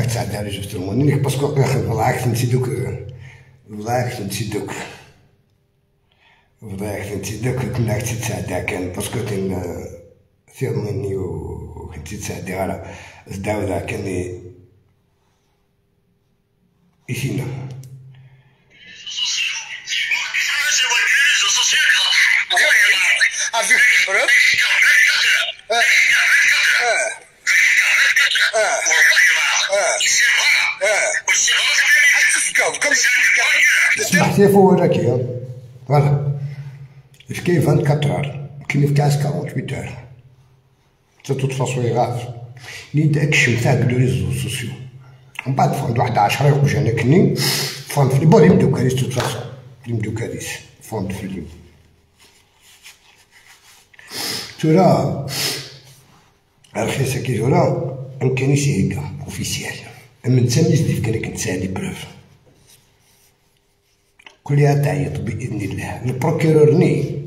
راك تعدي على جوج المونيك باسكو بالعكس فهمتي دوك بالعكس فهمتي دوك بالعكس فهمتي دوك كنا كنتي تساعدها كان باسكو كان ثير مني وكنتي تساعدي على زداودا كان يسينا تسمح سيفو وراكي فوالا اش كاين 24 اور كاين في كاس 48 اور حتى توت فاصون يغاف لي داك الشمس تاع لي ريزو سوسيو ومن بعد فوند واحد 10 يخرج انا كني فوند في لي بون يبداو كاريس توت فاصون يبداو كاريس فوند في لي تورا رخيصه كي تورا مكانيش هكا اوفيسيال اما نتا ملي زدت كان كنتساعد لي بروف قول لي تعيط باذن الله البروكيرور ني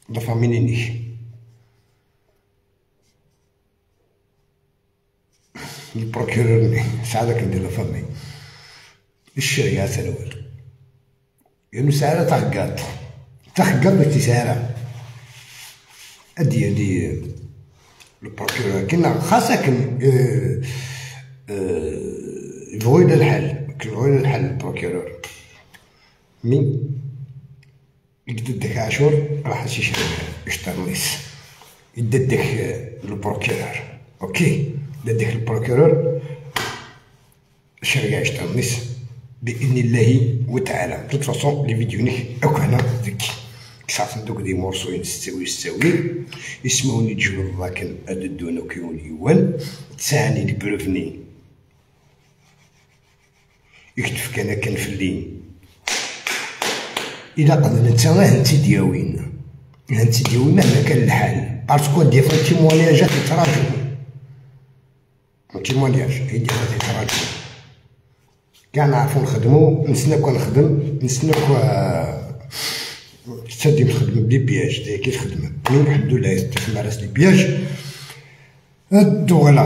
لا فاميني ني البروكيرور ني ساعه كندير لا فامي الشريعه سنوات يعني ساعه تخقط باش تسارع ادي البروكيرور كنا خاصك يبغوا يدير الحل البروكيرور مي يددك عاشور راح يشترنيس يددك البروكيرور اوكي يددك البروكيرور الشريعة يشترنيس باذن الله وتعالى توت فاصون لي فيديو نيك اوك هنا ذكي كسعت دوك دي مورسو يستوي يسموني تجول الراكن اددونا كيون يوان تساني لي بروفني يكتف كان كنفلي إلا قدرنا نتا هانتي دياوين مهما كان الحال باسكو دي فوا تيمونياجات يتراجعو تيمونياج هي ديال يتراجعو كاع نعرفو نخدمو نسناو كنخدم نسناو تسدي نخدم بلي بياج داير كي تخدم الحمد لله يستثمر راس لي بياج هادو على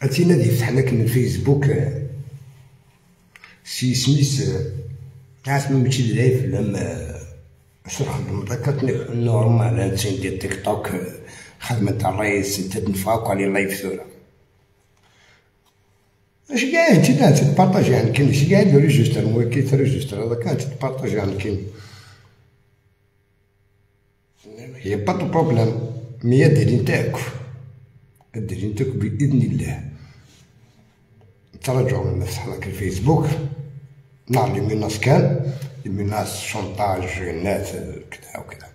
اتينا دي فتحنا كنا الفيسبوك سي سميس اسمه ماشي لايف لما شنو نخدم ذكرتني نورمال انت ندير تيك توك خدمة تاع الرئيس انت تنفاوك على لايف ثورة اش قاعد انت تبارطاجي عن كاين اش قاعد ريجستر مو كي تريجستر هذا كان تبارطاجي عن كاين هي با دو بروبليم مي الدليل تاعك باذن الله تراجعوا من نفس حنا الفيسبوك نعم لي ميناس كان لي ميناس شونطاج الناس كذا وكذا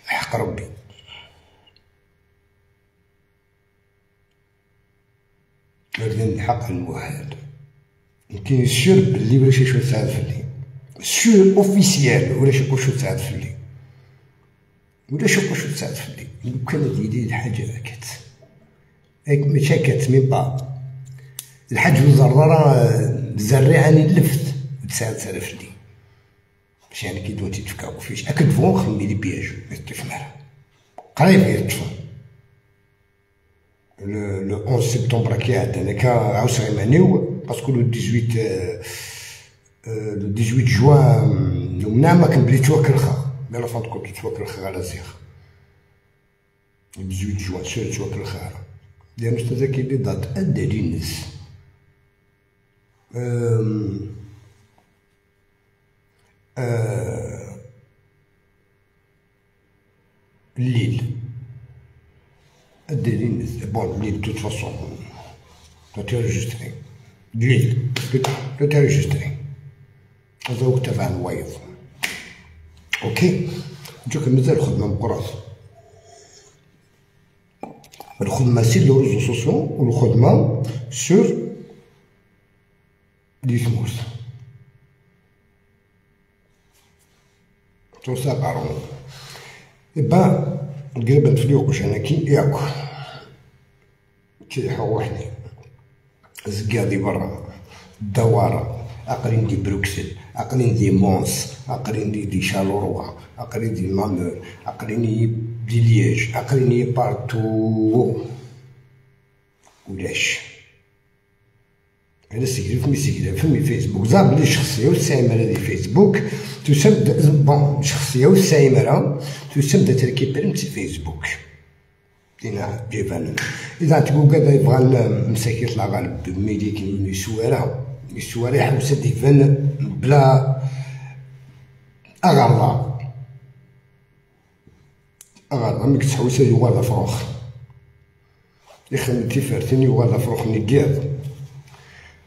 حق ربي لازم حق الموحد يمكن سير بلي ولا شي شو تساعد فلي سير اوفيسيال ولا شي شو تساعد فلي ولا شي شو تساعد فلي لو كان ديري الحاجه هكات ماشي هكات مي با الحاج وزرارة زريعاني لفت و9000 لي باش يعني كي دوتي تفكاو فيش اكد فون خمي لي بياج يتفمر قريب يتفو لو 11 سبتمبر كي عدنا كا عاوس غيمانيو باسكو لو 18 جوان يومنا ما كان بلي توكل خا لا لا فانت كنت توكل خا على زيخ 18 جوان سير توكل خا لأن أستاذ كاين لي دات أدالي الناس الليل أدالي الناس بون الليل توت فاصون تو تيرجستري الليل تو تيرجستري هذا هو تبع الوايض اوكي نشوف مازال الخدمة مقراص الخدمة سير لو ريزو سوسيو والخدمة سور لي سموس تو سا بارون إبا قريبا تفليق واش أنا كي ياكل كيحوحني زقادي برا الدوارة أقرين دي بروكسل أقرين دي مونس أقرين دي شالوروا عقلي ديال مامور، عقليني ديال لياج، عقليني بارتو. ولاش انا سجل فمي فيسبوك زعما بلي الشخصيه والسامره ديال فيسبوك تسمى بون الشخصيه والسامره تسمى تركيب فيسبوك دينا جيفان. اذا تقول كذا يبغى مساكيت لا غالب ميديك يسوارها يحوس ديفان بلا اغرضا ملي كتحوس يوالد فروخ يخدم تيفرتين يوالد فروخ نكياض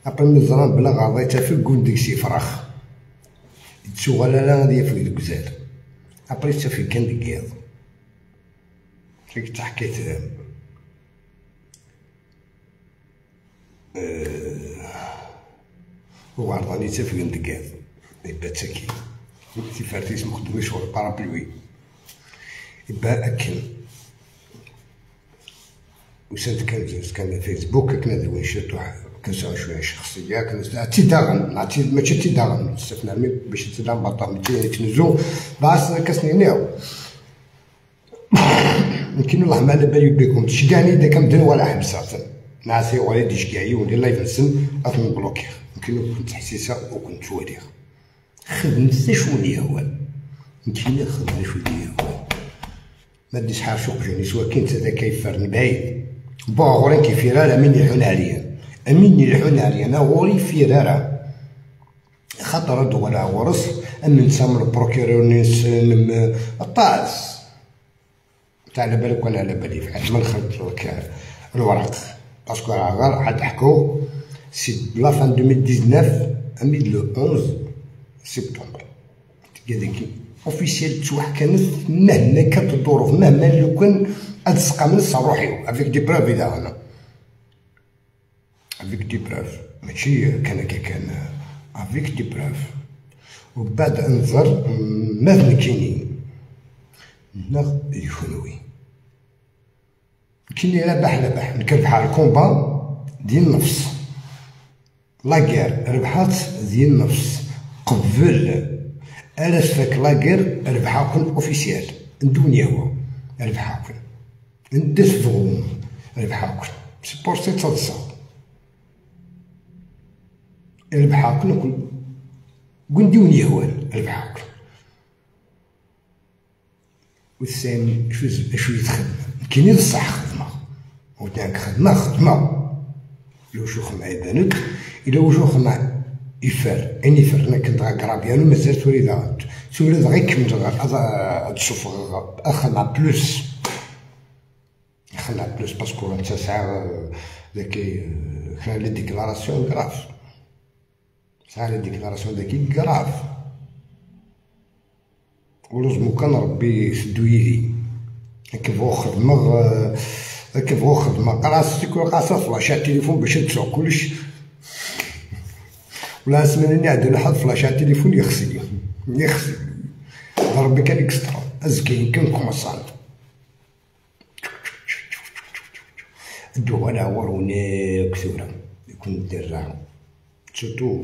ابري مزران بلا غاضي تافك قول ديكسي فراخ تشوغل لا غادي يفوق الكزاد ابري تافك كان دكياض كيك تحكيت هو عرضاني تافك دكياض يبا تاكي تيفرتيس مخدومي شغل بارابلوي يبا اكل وسنت كان فيسبوك كنا دوين شاتو كنساو شويه شخصيه كنساو تيداغن ماشي تيداغن استثناء باش تيداغن بطل تنزو باس كسنينيو يمكن الله ما على بالي بكم تشكاني دا كنبدل ولا حبسات ناسي ولا ديشكاي ولا لايف نسن اثم بلوكي يمكن كنت حسيسه وكنت شويه خدمت حتى شويه هو يمكن خدمت شويه هو ما ديش حار شوق جوني سوا كاين تا كيفرن بعيد باغورين كيفيرا امين يحون عليا امين يحون عليا انا غوري فيرارا خاطر هادو ولا ورث امن سامر البروكيرور نيس الطاس تاع على بالك وانا على بالي فحال ما نخرج لك الورق باسكو راه غير حد حكو سي لا فان 2019 امين لو 11 سبتمبر هذاك اوفيسيال تسوح كانت مهما كانت الظروف مهما لو كان هاد السقا من روحي افيك دي بروف اذا انا افيك دي بروف ماشي كان افيك دي بروف وبعد انظر ما كاينين نغ يخونوي كاينين ربح نكربح على الكومبا ديال النفس لاكير ربحات ديال النفس قبل الاش فاك لاكير ربحاكم اوفيسيال الدنيا هو ربحاكم ندس فغوم ربحاكم سي بور سي تصدصا ربحاكم كل قنديون يهوان ربحاكم والثاني شو يتخدم كاينين الصح خدمه وتاعك خدمه لو شوخ مع بانت الا وجوخ مع يفر اني فرنا كنت غاكرابيانو مازال تولي غير كمل تشوف اخدم بلوس خلع بلوس باسكو انت ساعه ذاك خلع لي ديكلاراسيون كراف ساعه لي ديكلاراسيون ذاك كراف ولازم كان ربي يسدو يدي كيفو خدمه قراص تكون قاصه فلاش على التليفون باش تسوق كلش ولا سماني عندنا حد فلاش على التليفون يغسل ربي كان اكسترا ازكي كان كوماسان الدواء وروني كثورة يكون درعو سورتو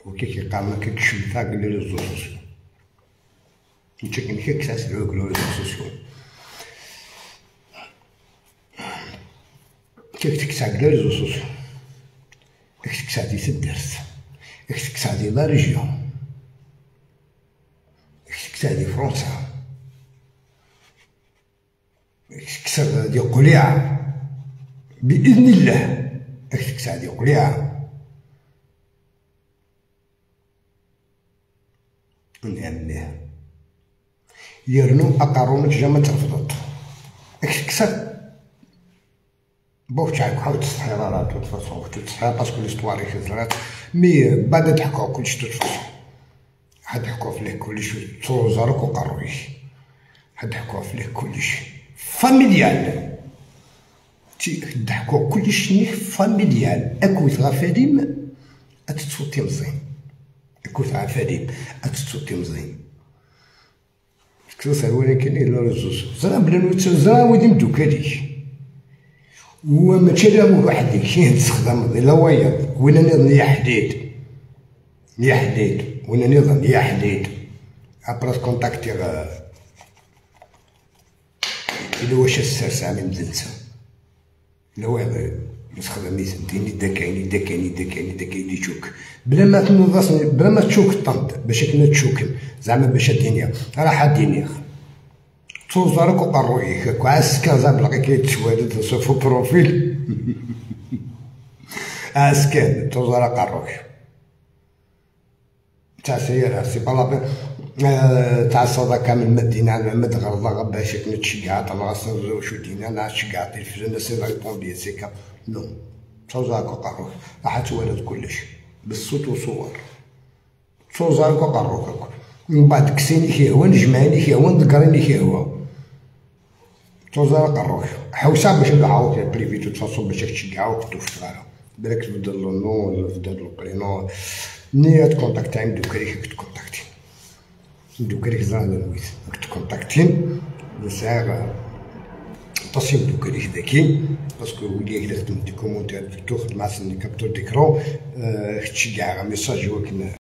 وكيكي قامنا كيكشم ثاق لي ريزو سوسيو يتشكل كيكساس العقل ريزو سوسيو كيك تكساق لي ريزو سوسيو تكساق دي الدرس تكساق دي لا ريجيون تكساق دي فرنسا كسر ديال قليعة بإذن الله كسر ديال قليعة نعم يرنو أقارونك جامع ترفضت كسر بوك تعاك حاول تصحي راه تفصحو تصحي باسكو ليستوار كثرات مي بعد تحكو كلشي تتفصحو حد حكو فيه كلشي توزارك وقرويش حد حكو فيه كلشي فاميليال تضحكو كلشي فاميليال اكوت غفاديم اتتصوتي مزيان اكوت غفاديم اتتصوتي مزيان كثر ولكن الا رزوز زرا بلا نوتو زرا ودي مدوكاليك هو ماشي لا وحدك شي تستخدم الا ويض ولا نيا حديد وانا نظن يا حليت ابرا كونتاكتي إلا واش السرسعة من دنسا لا واعر نسخدم ميسنتيني دا كاين دا كاين دا كاين دا كاين يشوك بلا ما تنوض بلا ما تشوك الطنط باش كنا تشوكن زعما باش الدنيا راح الدنيا توزارك وقرويك كعسكا زعما بلقي كيتشوالد صوفو بروفيل اسكان توزار قرويك تاع سيارة سي بلا تاع الصداقة من مدينة محمد غرضا باش نتشجع طلع صنزو شو دينا انا شجعت الفلان سي ريبون بيا سيكا نو توزارك وقروك راح تولد كلش بالصوت وصور توزارك وقروك من بعد كسيني كيهوى نجمعيني كيهوى نذكريني كيهوى توزار قروك حوسا باش نعاود البريفي تتصل باش تشجعوك توفت غالا بالك تبدل النو ولا تبدل البرينو ني تكونتاكتي عند دوكريك تكونتاكتي دوكريك زعما نويت تكونتاكتين نساغ تصيب دوكريك ذكي باسكو ولي كدا خدمت دي كومونتير تاخد مع سني كابتور ديكرون تشجع ميساج وكنا